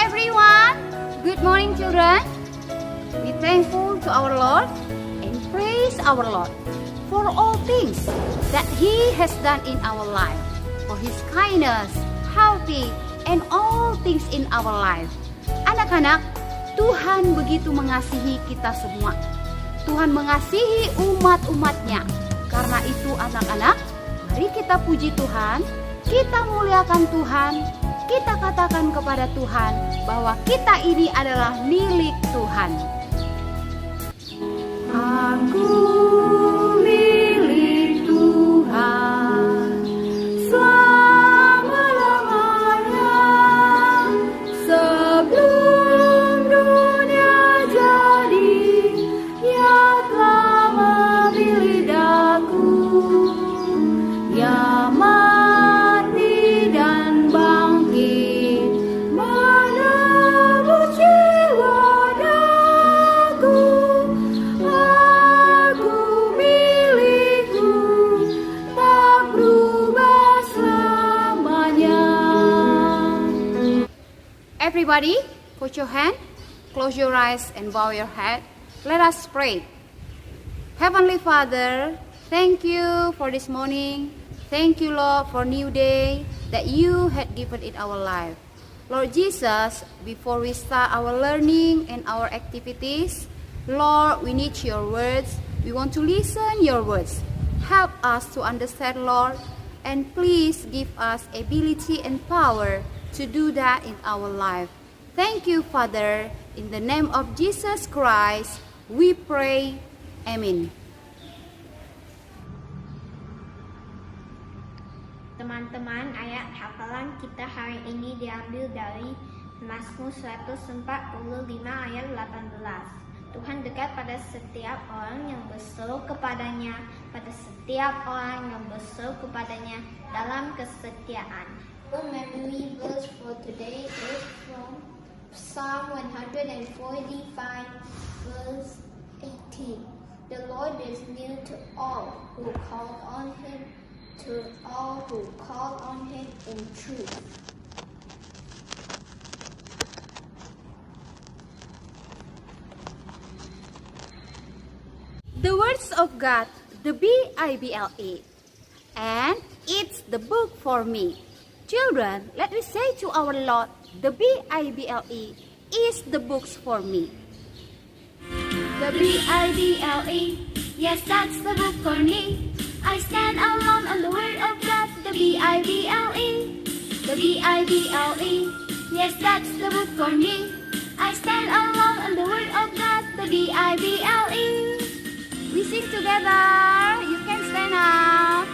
everyone. Good morning, children. Be thankful to our Lord and praise our Lord for all things that He has done in our life, for His kindness, healthy, and all things in our life. Anak-anak, Tuhan begitu mengasihi kita semua. Tuhan mengasihi umat-umatnya. Karena itu anak-anak, mari kita puji Tuhan, kita muliakan Tuhan, kita katakan kepada Tuhan bahwa kita ini adalah milik Tuhan. Aku milik Tuhan selama-lamanya, sebelum dunia jadi, Ia telah memilih daku. Ia mati dan bangkit menebus jiwa daku. Aku milikku, tak berubah selamanya. Everybody, put your hand, close your eyes and bow your head. Let us pray. Heavenly Father, thank you for this morning. Thank you, Lord, for new day that you had given in our life. Lord Jesus, before we start our learning and our activities, Lord, we need your words. We want to listen your words. Help us to understand, Lord, and please give us ability and power to do that in our life. Thank you, Father. In the name of Jesus Christ, we pray. Amen. Teman-teman, ayat hafalan kita hari ini diambil dari Mazmur 145 ayat 18. Tuhan dekat pada setiap orang yang berseru kepadanya, pada setiap orang yang berseru kepadanya dalam kesetiaan. The memory verse for today is from Psalm 145 verse 18. The Lord is near to all who call on Him, to all who call on Him in truth. The words of God, the Bible, and it's the book for me. Children, let me say to our Lord, the Bible is the books for me. The Bible, yes, that's the book for me. I stand alone on the word of God, the Bible. The Bible, yes, that's the book for me. I stand alone on the word of God, the Bible. We sing together. You can stand up.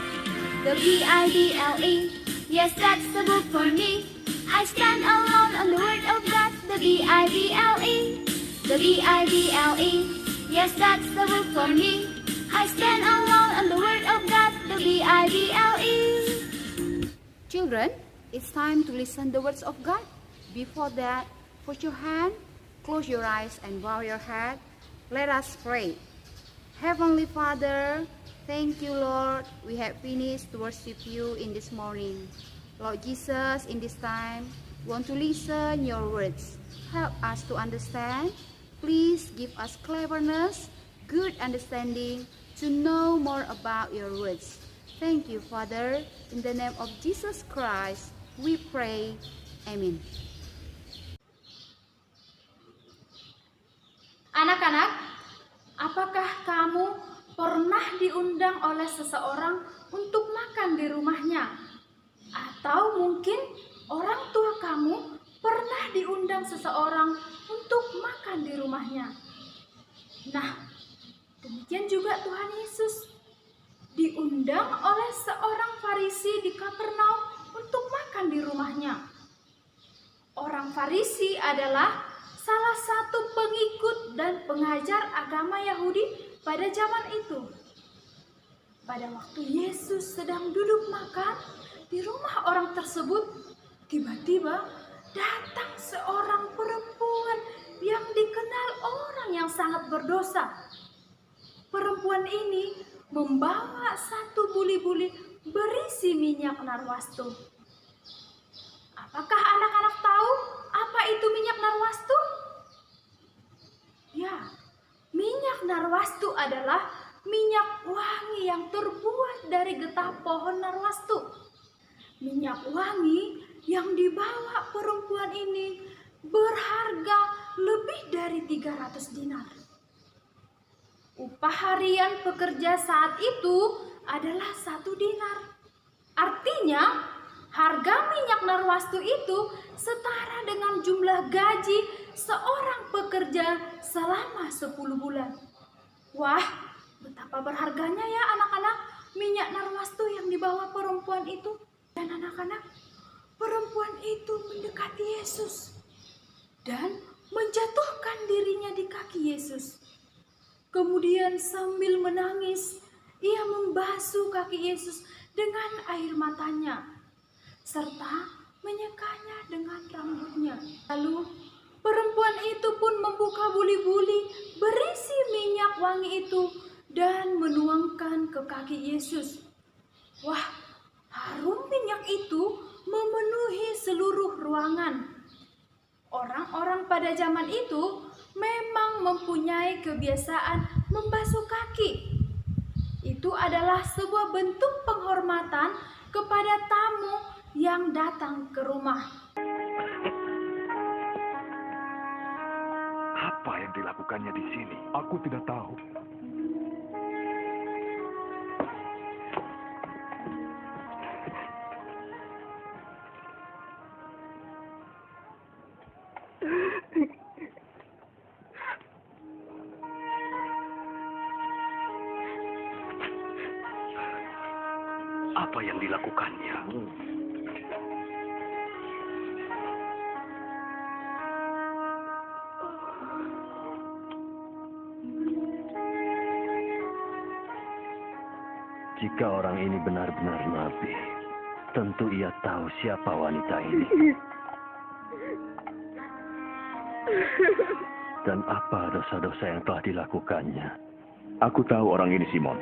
The Bible, yes, that's the book for me. I stand alone on the word of God, the Bible. The Bible, yes, that's the book for me. I stand alone on the word of God, the Bible. Children, it's time to listen the words of God. Before that, put your hand, close your eyes and bow your head. Let us pray. Heavenly Father, thank you, Lord. We have finished to worship you in this morning. Lord Jesus, in this time, we want to listen your words. Help us to understand. Please give us cleverness, good understanding, to know more about your words. Thank you, Father. In the name of Jesus Christ, we pray. Amen. Anak-anak, apakah kamu pernah diundang oleh seseorang untuk makan di rumahnya? Atau mungkin orang tua kamu pernah diundang seseorang untuk makan di rumahnya? Nah, demikian juga Tuhan Yesus diundang oleh seorang Farisi di Kapernaum untuk makan di rumahnya. Orang Farisi adalah salah satu pengikut dan pengajar agama Yahudi pada zaman itu. Pada waktu Yesus sedang duduk makan di rumah orang tersebut, tiba-tiba datang seorang perempuan yang dikenal orang yang sangat berdosa. Perempuan ini membawa satu buli-buli berisi minyak narwastu. Apakah anak-anak tahu apa apa itu minyak narwastu? Ya, minyak narwastu adalah minyak wangi yang terbuat dari getah pohon narwastu. Minyak wangi yang dibawa perempuan ini berharga lebih dari 300 dinar. Upah harian pekerja saat itu adalah 1 dinar. Artinya, harga minyak narwastu itu setara dengan jumlah gaji seorang pekerja selama 10 bulan. Wah, betapa berharganya ya anak-anak minyak narwastu yang dibawa perempuan itu. Dan anak-anak, perempuan itu mendekati Yesus dan menjatuhkan dirinya di kaki Yesus. Kemudian sambil menangis, ia membasuh kaki Yesus dengan air matanya, serta menyekanya dengan rambutnya. Lalu perempuan itu pun membuka buli-buli berisi minyak wangi itu dan menuangkan ke kaki Yesus. Wah, harum minyak itu memenuhi seluruh ruangan. Orang-orang pada zaman itu memang mempunyai kebiasaan membasuh kaki. Itu adalah sebuah bentuk penghormatan kepada tamu yang datang ke rumah. Apa yang dilakukannya di sini? Aku tidak tahu. Apa yang dilakukannya? Jika orang ini benar-benar nabi, tentu ia tahu siapa wanita ini. Dan apa dosa-dosa yang telah dilakukannya. Aku tahu orang ini Simon.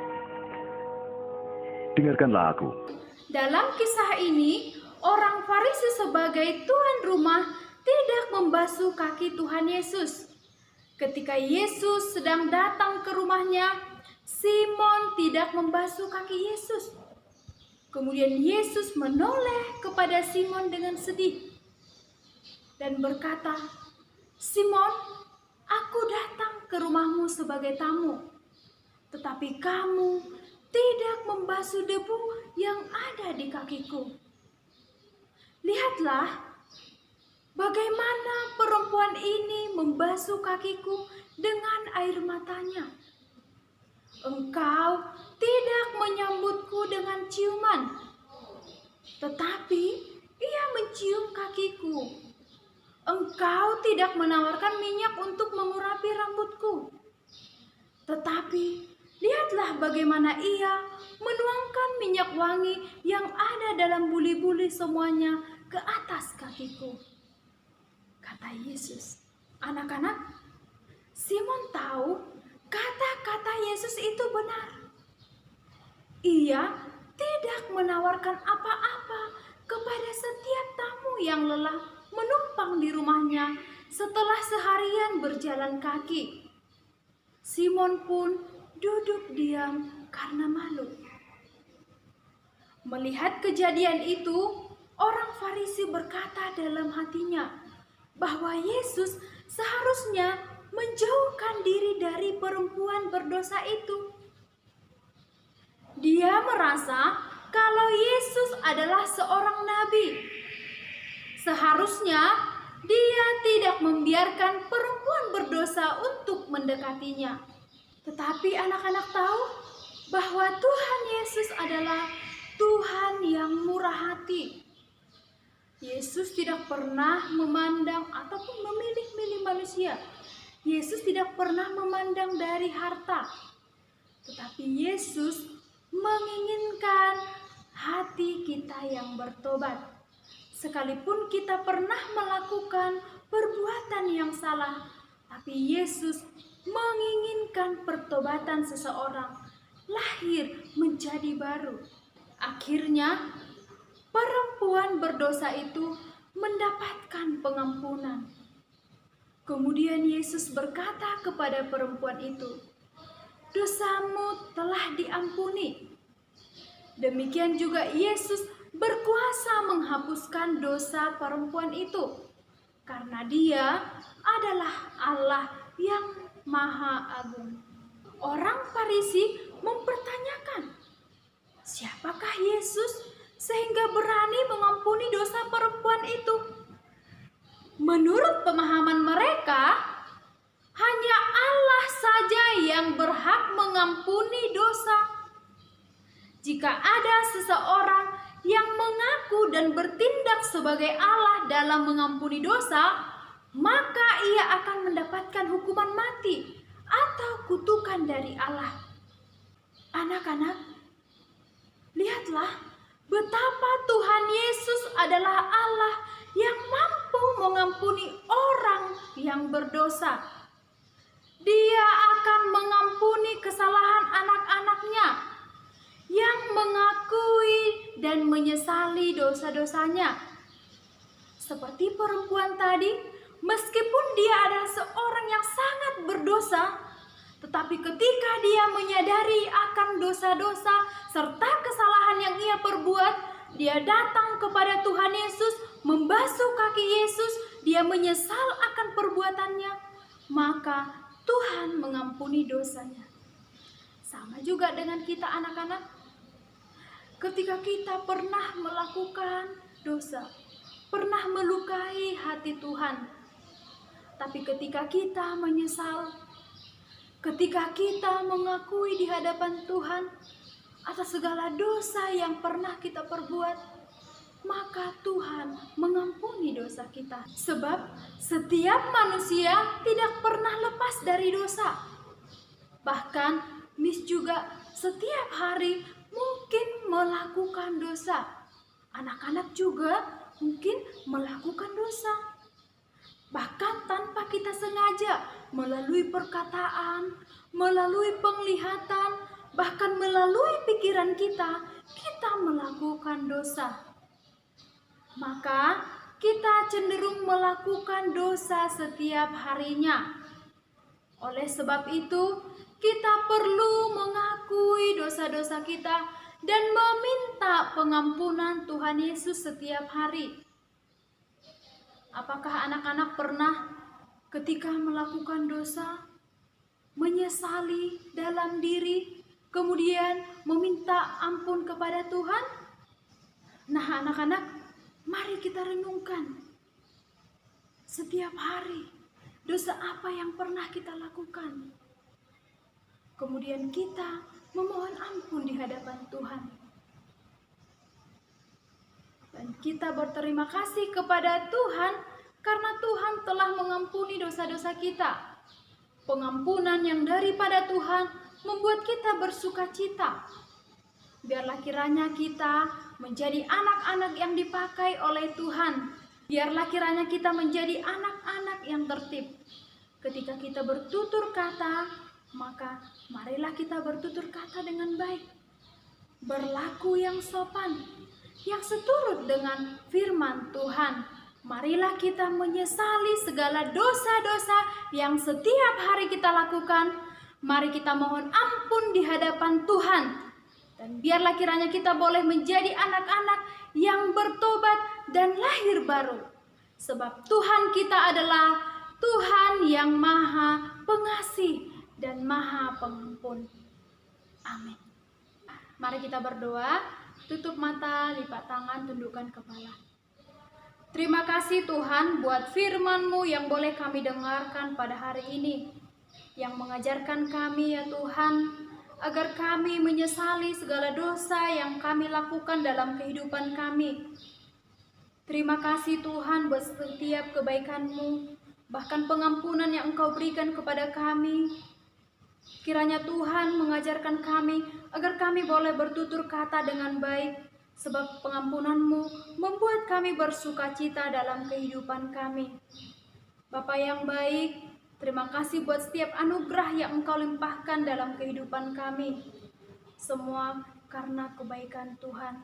Dengarkanlah aku. Dalam kisah ini, orang Farisi sebagai tuan rumah tidak membasuh kaki Tuhan Yesus. Ketika Yesus sedang datang ke rumahnya, Simon tidak membasuh kaki Yesus. Kemudian Yesus menoleh kepada Simon dengan sedih dan berkata, "Simon, aku datang ke rumahmu sebagai tamu, tetapi kamu tidak membasuh debu yang ada di kakiku. Lihatlah bagaimana perempuan ini membasuh kakiku dengan air matanya. Engkau tidak menyambutku dengan ciuman, tetapi ia mencium kakiku. Engkau tidak menawarkan minyak untuk mengurapi rambutku, tetapi lihatlah bagaimana ia menuangkan minyak wangi yang ada dalam buli-buli semuanya ke atas kakiku." Kata Yesus. Anak-anak, Simon tahu kata-kata Yesus itu benar. Ia tidak menawarkan apa-apa kepada setiap tamu yang lelah menumpang di rumahnya setelah seharian berjalan kaki. Simon pun duduk diam karena malu. Melihat kejadian itu, orang Farisi berkata dalam hatinya bahwa Yesus seharusnya menjauhkan diri dari perempuan berdosa itu. Dia merasa kalau Yesus adalah seorang nabi. Seharusnya dia tidak membiarkan perempuan berdosa untuk mendekatinya. Tetapi anak-anak tahu bahwa Tuhan Yesus adalah Tuhan yang murah hati. Yesus tidak pernah memandang ataupun memilih-milih manusia. Yesus tidak pernah memandang dari harta. Tetapi Yesus menginginkan hati kita yang bertobat. Sekalipun kita pernah melakukan perbuatan yang salah, tapi Yesus menginginkan pertobatan seseorang lahir menjadi baru. Akhirnya perempuan berdosa itu mendapatkan pengampunan. Kemudian Yesus berkata kepada perempuan itu, "Dosamu telah diampuni." Demikian juga Yesus berkuasa menghapuskan dosa perempuan itu, karena Dia adalah Allah yang Maha Agung. Orang Farisi mempertanyakan, siapakah Yesus sehingga berani mengampuni dosa perempuan itu? Menurut pemahaman mereka, hanya Allah saja yang berhak mengampuni dosa. Jika ada seseorang yang mengaku dan bertindak sebagai Allah dalam mengampuni dosa, maka ia akan mendapatkan hukuman mati atau kutukan dari Allah. Anak-anak, lihatlah betapa Tuhan Yesus adalah Allah yang mampu mengampuni orang yang berdosa. Dia akan mengampuni kesalahan anak-anaknya yang mengakui dan menyesali dosa-dosanya. Seperti perempuan tadi, meskipun dia adalah seorang yang sangat berdosa, tetapi ketika dia menyadari akan dosa-dosa serta kesalahan yang ia perbuat, dia datang kepada Tuhan Yesus, membasuh kaki Yesus, dia menyesal akan perbuatannya, maka Tuhan mengampuni dosanya. Sama juga dengan kita anak-anak. Ketika kita pernah melakukan dosa, pernah melukai hati Tuhan, tapi ketika kita menyesal, ketika kita mengakui di hadapan Tuhan atas segala dosa yang pernah kita perbuat, maka Tuhan mengampuni dosa kita. Sebab setiap manusia tidak pernah lepas dari dosa. Bahkan Miss juga setiap hari mungkin melakukan dosa. Anak-anak juga mungkin melakukan dosa. Bahkan tanpa kita sengaja, melalui perkataan, melalui penglihatan, bahkan melalui pikiran kita melakukan dosa. Maka kita cenderung melakukan dosa setiap harinya. Oleh sebab itu, kita perlu mengakui dosa-dosa kita dan meminta pengampunan Tuhan Yesus setiap hari. Apakah anak-anak pernah ketika melakukan dosa, menyesali dalam diri, kemudian meminta ampun kepada Tuhan? Nah anak-anak, mari kita renungkan setiap hari dosa apa yang pernah kita lakukan. Kemudian kita memohon ampun di hadapan Tuhan. Dan kita berterima kasih kepada Tuhan karena Tuhan telah mengampuni dosa-dosa kita. Pengampunan yang daripada Tuhan membuat kita bersuka cita. Biarlah kiranya kita menjadi anak-anak yang dipakai oleh Tuhan. Biarlah kiranya kita menjadi anak-anak yang tertib. Ketika kita bertutur kata, maka marilah kita bertutur kata dengan baik. Berlaku yang sopan, yang seturut dengan firman Tuhan. Marilah kita menyesali segala dosa-dosa yang setiap hari kita lakukan. Mari kita mohon ampun di hadapan Tuhan. Dan biarlah kiranya kita boleh menjadi anak-anak yang bertobat dan lahir baru. Sebab Tuhan kita adalah Tuhan yang Maha Pengasih dan Maha Pengampun. Amin. Mari kita berdoa, tutup mata, lipat tangan, tundukkan kepala. Terima kasih Tuhan buat firman-Mu yang boleh kami dengarkan pada hari ini. Yang mengajarkan kami ya Tuhan, agar kami menyesali segala dosa yang kami lakukan dalam kehidupan kami. Terima kasih Tuhan buat setiap kebaikan-Mu, bahkan pengampunan yang Engkau berikan kepada kami. Kiranya Tuhan mengajarkan kami agar kami boleh bertutur kata dengan baik, sebab pengampunan-Mu membuat kami bersuka cita dalam kehidupan kami. Bapa yang baik, terima kasih buat setiap anugerah yang Engkau limpahkan dalam kehidupan kami. Semua karena kebaikan Tuhan.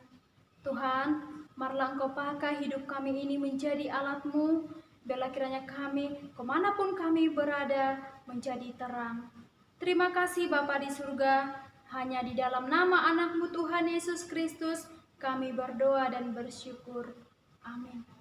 Tuhan, marilah Engkau pakai hidup kami ini menjadi alat-Mu, biarlah kiranya kami, kemanapun kami berada, menjadi terang. Terima kasih Bapa di surga, hanya di dalam nama anak-Mu Tuhan Yesus Kristus, kami berdoa dan bersyukur. Amin.